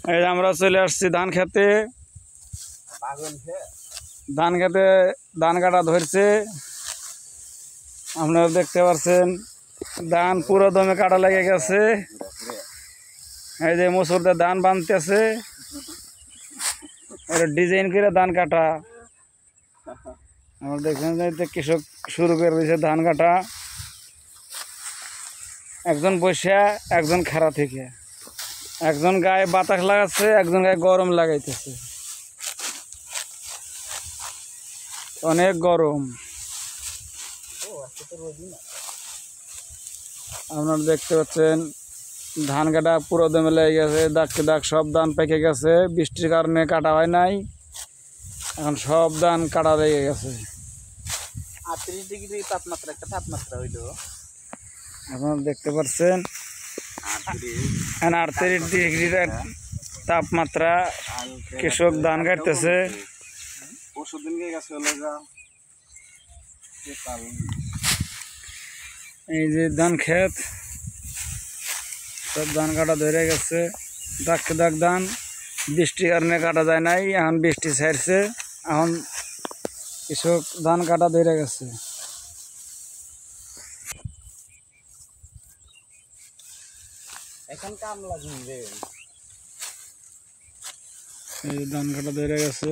এই যে আমরা চলে আসছি ধান খেতে। ধান খেতে ধান কাটা ধরছে, আপনারা দেখতে পাচ্ছেন। ধান পুরো দমে কাটা লেগে গেছে। এই যে মুসুরদের ধান বানতেছে, ডিজাইন করে ধান কাটা। আমরা দেখছেন যে কৃষক শুরু করে দিয়েছে ধান কাটা। একজন বসে, একজন খাড়া থেকে, একজন গায়ে বাতাস লাগাচ্ছে, একজন গায়ে গরম লাগাইতেছে। অনেক গরম। আপনারা দেখতে পাচ্ছেন ধান কাটা পুরো দমে লেগে গেছে, দাগকে দাগ সব ধান পেকে গেছে। বৃষ্টির কারণে কাটা হয় নাই, এখন সব ধান কাটা লেগে গেছে। 38 ডিগ্রি তাপমাত্রা, একটা তাপমাত্রা হইলো। আপনারা দেখতে পাচ্ছেন 38 ডিগ্রির তাপমাত্রা। কৃষক ধান কাটতেছে। এই যে ধান ক্ষেত, সব ধান কাটা ধরে গেছে, দাগকে দাগ ধান। বৃষ্টির কারণে কাটা যায় নাই, এখন বৃষ্টি ছাড়ছে, এখন কৃষক ধান কাটা ধরে গেছে। এখন কাম লাগবে। এই ধান কাটা ধরে গেছে।